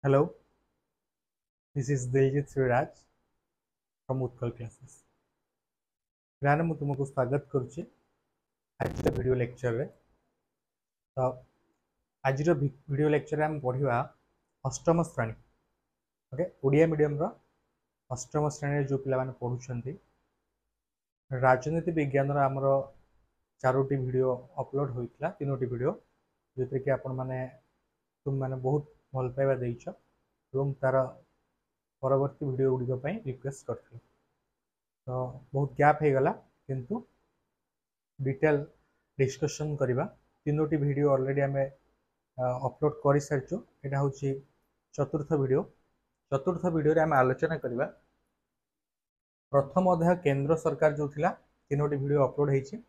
Hello, this is Diljit Sriraj from Utkal Classes. गाने ମୁଁ ତୁମକୁ ସ୍ୱାଗତ କରୁଛି ଆଜିର ଭିଡ଼ିଓ ଲେକ୍ଚରରେ। ତ ଆଜିର ଭିଡ଼ିଓ ଲେକ୍ଚରରେ ଆମେ ପଢ଼ିବା ଅଷ୍ଟମ ଶ୍ରେଣୀ ଓକେ ଓଡ଼ିଆ ମିଡ଼ିୟମର ଅଷ୍ଟମ ଶ୍ରେଣୀରେ ଯେଉଁ ପିଲାମାନେ ପଢ଼ୁଛନ୍ତି ରାଜନୀତି ବିଜ୍ଞାନର ଆମର 4ଟି ଭିଡ଼ିଓ ଅପଲୋଡ଼ ହୋଇଥିଲା 3ଟି ଭିଡ଼ିଓ ଯେଉଁଥିରେ କି ତୁମମାନେ ବହୁତ ଭଲ ପାଇବା ଦେଇଛ ଏବଂ ତାର ପରବର୍ତ୍ତୀ ଭିଡ଼ିଓ ଗୁଡ଼ିକ ପାଇଁ ରିକ୍ୱେଷ୍ଟ କରିଥିଲ। तो बहुत गैप हो गला किंतु डिटेल डिस्कशन करवा 3टी वीडियो ऑलरेडी आम अपलोड कर सारी यहाँ हूँ चतुर्थ वीडियो आम आलोचना करवा प्रथम अध्याय केंद्र सरकार जो थिला 3टी वीडियो अपलोड होती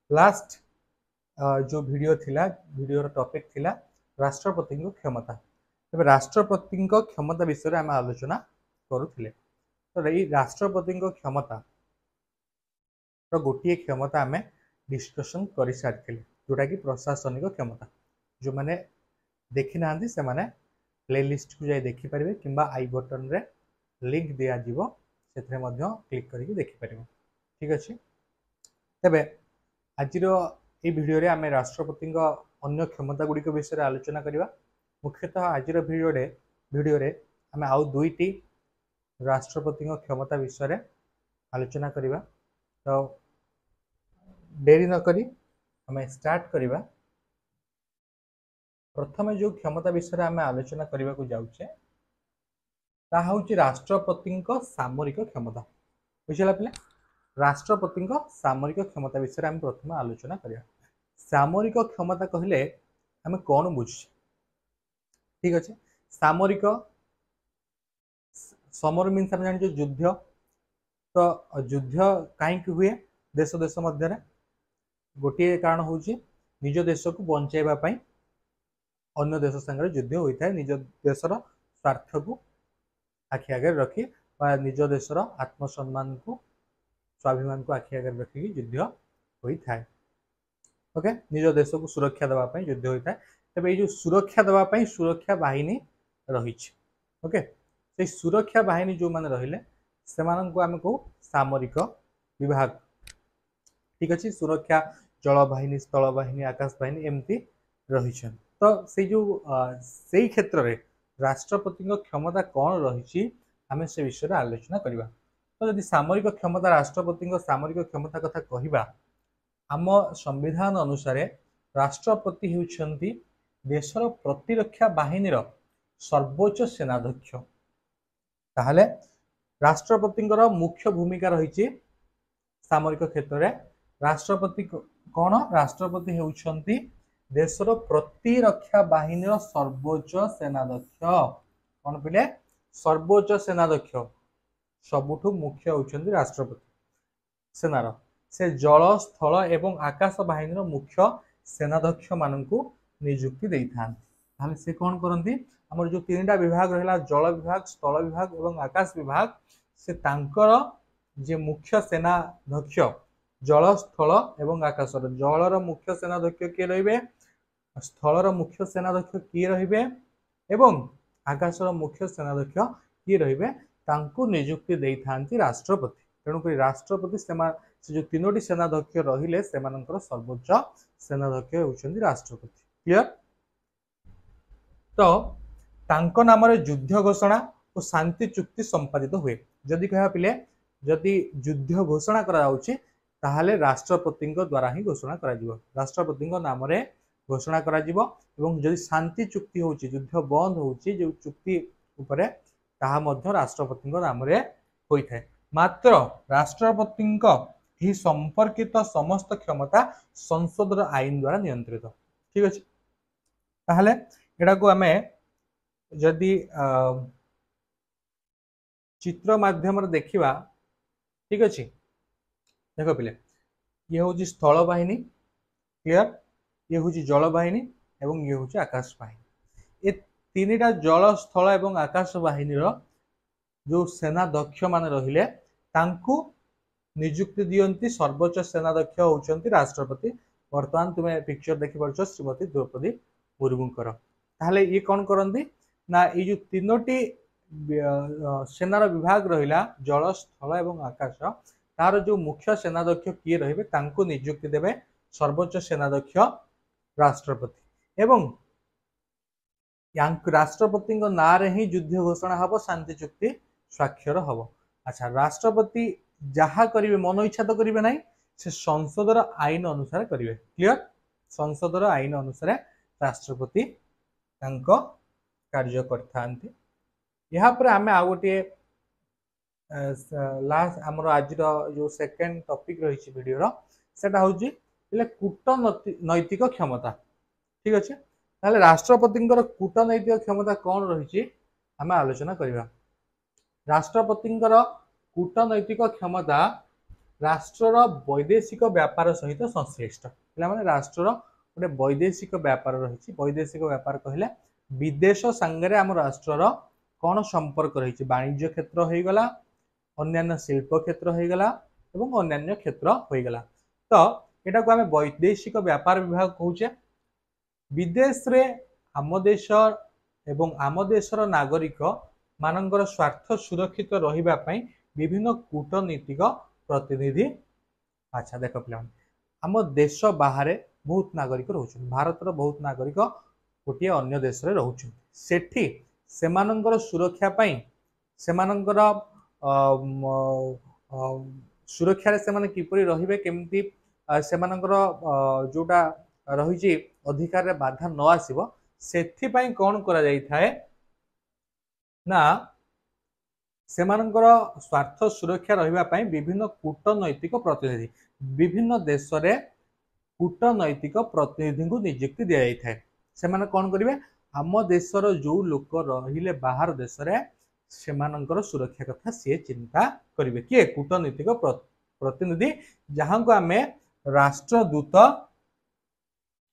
लास्ट जो वीडियो थिला वीडियो टॉपिक थिला राष्ट्रपति क्षमता तेज राष्ट्रपति क्षमता विषय आम आलोचना करुले। तो ये राष्ट्रपति क्षमता तो गोटे क्षमता आम डिस्कसन कर सारी जोटा कि प्रशासनिक क्षमता जो मैंने देखी ना से मैंने प्लेलिस्ट को जाए देखिपारे कि आई बटन रे लिंक दिज्व से क्लिक करके देखिपार। ठीक अच्छे तेरे आज ये वीडियो आम राष्ट्रपति अन्य क्षमता गुड़िक विषय आलोचना करवा। मुख्यतः आज वीडियो आम आउ 2टी राष्ट्रपति क्षमता विषय आलोचना करवा। तो देरी न करी हमें स्टार्ट करवा। प्रथम जो क्षमता विषय आम आलोचना करने को जाऊे ताहा हूँ राष्ट्रपति सामरिक क्षमता। बुझला पे राष्ट्रपति सामरिक क्षमता विषय आम प्रथम आलोचना करवा। सामरिक क्षमता कहले आम कौन बुझे? ठीक अच्छे सामरिक समर मीन्स आम जान युद्ध। तो युद्ध कहीं हुए देश देश मध्य गोटे कारण हूँ निज देश को बचाइवाई अन्य देश संगे युद्ध होता है निज देशर स्वार्थ को आखि आगे रखी निज देशर आत्मसम्मान को स्वाभिमान को आखि आगे रखिक युद्ध होता है। ओके निज देश को सुरक्षा देवाई युद्ध होता है। तेज ये सुरक्षा देवाई सुरक्षा बाहिनी रही। ओके से सुरक्षा बाहिनी जो मैंने रहिले से आम कहू सामरिक विभाग। ठीक अच्छे सुरक्षा जल बाहिनी स्थल बाहिनी आकाश बाहिनी एमती रही। तो से जो से क्षेत्र में राष्ट्रपति क्षमता कौन रही आम से विषय आलोचना करवा। तो जदि सामरिक क्षमता राष्ट्रपति सामरिक क्षमता कथा कहवा आम संविधान अनुसार राष्ट्रपति होउछंती देशर प्रतिरक्षा बाहिनी सर्वोच्च सेनाध्यक्ष। ताहले राष्ट्रपति मुख्य भूमिका रही सामरिक क्षेत्र में। राष्ट्रपति कौन? राष्ट्रपति होउछंती देशर प्रतिरक्षा बाहिनी सर्वोच्च सेनाध्यक्ष। कौन पिले? सर्वोच्च सेनाध्यक्ष सबुठु मुख्य होउछंती राष्ट्रपति सेनार। से जल स्थल एवं आकाश बाहिनी मुख्य सेनाध्यक्ष मानू नियुक्ति दे था। से कौन करती आम जो 3टा विभाग रहा जल विभाग स्थल विभाग और आकाश विभाग से तांकर जे मुख्य सेनाध्यक्ष जल स्थल एवं आकाश जलर मुख्य सेनाध्यक्ष किए रे स्थलर मुख्य सेनाध्यक्ष किए रे एवं आकाशर मुख्य सेनाध्यक्ष किए रे नियुक्ति दे था राष्ट्रपति। तेणुक राष्ट्रपति से जो 3टी सेनाध्यक्ष रहिले से सर्वोच्च सेनाध्यक्ष होउछंती राष्ट्रपति। क्लियर? तो तांको नाम युद्ध घोषणा और शांति चुक्ति संपादित हुए। जदि कह पिले जदि युद्ध घोषणा करा जाउछि ताहाले राष्ट्रपति द्वारा ही घोषणा करा जिवो। राष्ट्रपति नाम रे घोषणा करा जिवो एवं जदि शांति चुक्ति होउछि युद्ध बंद होउछि जो चुक्ति उपरे ताहा मध्य राष्ट्रपति नाम रे होइथाय। मात्र राष्ट्रपति ही संपर्कित समस्त क्षमता संसद आईन द्वारा नियंत्रित। ठीक अच्छे ताहले एटा को आमे जदि चित्र माध्यम देखा। ठीक अच्छे देख पिले ये हूँ स्थल बाहिनी। क्लियर? ये हूँ जल बाहिनी एवं ये हूँ आकाश बाहिनी। ये 3टा जल स्थल एवं आकाश बाहिनी जो सेनाध्यक्ष माने रहिले तांकु नियुक्ति दियंती सर्वोच्च सेनाध्यक्ष होउछंती राष्ट्रपति। वर्तमान तुम्हें पिक्चर देखि परछ श्रीमती द्रौपदी मुर्मूकर। ताहले ये कौन करंती ना ये जो तीनोटी सेनार विभाग रहा जल स्थल एवं आकाश तार जो मुख्य सेनाध्यक्ष किए रही नियुक्ति देवे सर्वोच्च सेनाध्यक्ष राष्ट्रपति एवं राष्ट्रपति ना ही युद्ध घोषणा हम शांति चुक्ति स्वाक्षर हम। अच्छा राष्ट्रपति जहाँ करेंगे मन इच्छा तो करेंगे ना से संसदर आईन अनुसार करेंगे क्लियर संसदर आईन अनुसार राष्ट्रपति कार्य करते यापर आम आ गोटे लास्ट आमर आज जो सेकेंड टॉपिक रही वीडियो सेटा हूँ कूटनैतिक क्षमता ठीक अच्छे ताले राष्ट्रपति कूटनैतिक क्षमता कौन रही आम आलोचना करवा। राष्ट्रपति कूटनैतिक क्षमता राष्ट्रर वैदेशिक व्यापार सहित संश्लिष्ट पे राष्ट्रर गोटे वैदेशिक व्यापार रही वैदेशिक व्यापार कहले विदेश सांगे आम राष्ट्रर कौन संपर्क रही वाणिज्य क्षेत्र हो गला अन्य शिल्प क्षेत्र हो गला एवं अन्य क्षेत्र हो गला तो यहाँ को आम वैदेशिक व्यापार विभाग कहूचे विदेश रे आम देश एवं आम देशर नागरिक मानकर स्वार्थ सुरक्षित रही विभिन्न कूटनीतिक प्रतिनिधि। अच्छा देख पे आम देश बाहर बहुत नागरिक रोच भारत बहुत नागरिक गोटे अन्य देश में रोच सेठी सुरक्षा सेमानंकर सुरक्षा से किपरि रहिबे केमती सेमानंकर जोटा रही अधिकार रे बाधा न आसीबो सेथिपाई कौन करा जाई थाए ना सेमानंकर स्वार्थ सुरक्षा रहिबा पई विभिन्न कूटनैतिक प्रतिनिधि विभिन्न देश रे कूटनैतिक प्रतिनिधि को नियुक्ति दिया जाई थाए सेमाने कौन करिवे आम देशर जो लोक रहिले बाहर देश रे सेमानंकर सुरक्षा कथा सी चिंता करिवे किए कूटनैतिक प्रतिनिधि जहां को आमे राष्ट्रदूत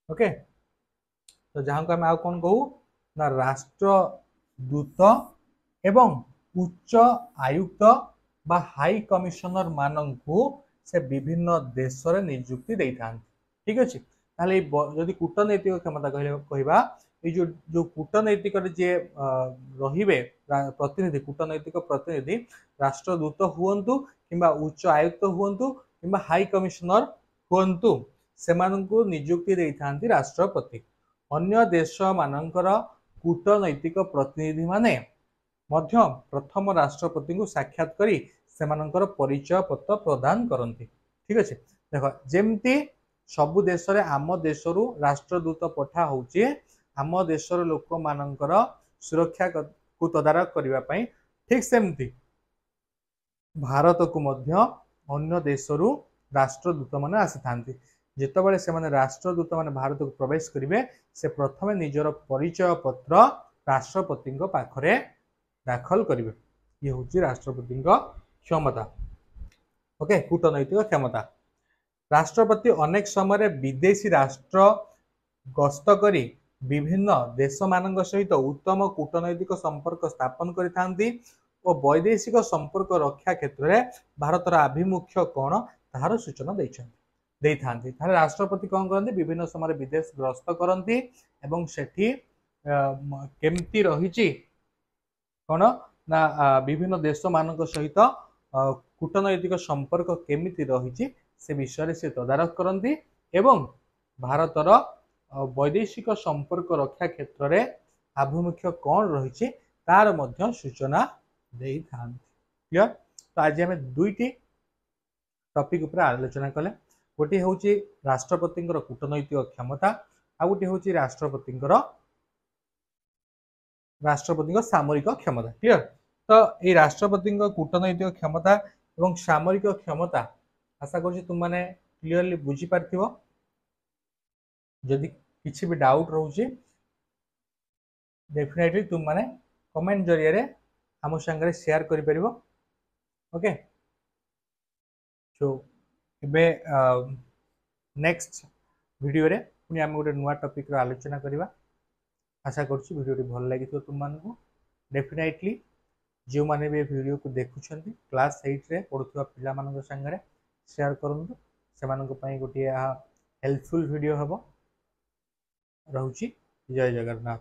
ओके तो जहां को आम आ कौन कहू ना राष्ट्रदूत एवं उच्च आयुक्त बा हाई कमिशनर माननकु से विभिन्न देश रे नियुक्ति दे ठीक अच्छे ताले जदि कूटनैतिक क्षमता कहवा ये जो कूटनैतिक जे रहिबे प्रतिनिधि कूटनैतिक प्रतिनिधि राष्ट्रदूत हुंतु किंबा उच्च आयुक्त हुंतु किंबा हाई कमिशनर हुंतु सेमानंकु नियुक्ति देइथांती राष्ट्रपति अन्य देश मानकर कूटनैतिक प्रतिनिधि माने मध्य प्रथम राष्ट्रपति को साक्षात करी सेमानंकर परिचय पत्र प्रदान करती ठीक अच्छे देख जेमती सबु देश रे आम देशरू राष्ट्रदूत पठा होची आम देशर लोक मानकर सुरक्षा को तदारक करने पाई ठीक सेमती भारत को मध्य अन्य देशरू राष्ट्रदूत माने आसी थांती जितेबाला से राष्ट्रदूत माने भारत को प्रवेश करेंगे से प्रथमे निजर परिचय पत्र राष्ट्रपति पाखरे दाखल करेंगे ये हूँ राष्ट्रपति क्षमता ओके कूटनैतिक क्षमता राष्ट्रपति अनेक समय विदेशी राष्ट्र गस्त करी विभिन्न देश मान सहित उत्तम कूटनैतिक संपर्क स्थापन करिथांती और वैदेशिक संपर्क रक्षा क्षेत्र में भारतर आभिमुख्य कौन तार सूचना देइथांती राष्ट्रपति कौन करते विभिन्न समय विदेश ग्रस्त करती एवं सेठी केमती रही कौन ना विभिन्न देश मान सहित कूटनैतिक संपर्क केमिति रही से विषय से तदारख करती एवं भारतर वैदेशिक संपर्क रक्षा क्षेत्र में आभिमुख्य कौन रही तार मध्य सूचना दे था क्लियर। तो आज आम दुईटी टॉपिक उपर आलोचना कले गोटे हूँ राष्ट्रपति कूटनैतिक क्षमता आ गोटे हूँ राष्ट्रपति सामरिक क्षमता क्लियर। तो ये राष्ट्रपति कूटनैतिक क्षमता एवं सामरिक क्षमता आशा करुँ तुम मैंने क्लीयरली बुझी पार्थिव जदि किसी भी डाउट रोचे डेफिनेटली तुम मैंने कमेंट जरिए आम संगे शेयर कर पार ओके। सो एबे नेक्स्ट वीडियो रे पुणी आम गोटे नुआ टॉपिक रो आलोचना करवा आशा करुँच वीडियो भल लगी तुम मानू डेफिनेटली जो मैंने भी वीडियो को देखुं क्लास 8 रे पढ़ुवा पिला मान संगे शेयर करूँ से गोटे हेल्पफुल वीडियो हम रहुची। जय जगन्नाथ।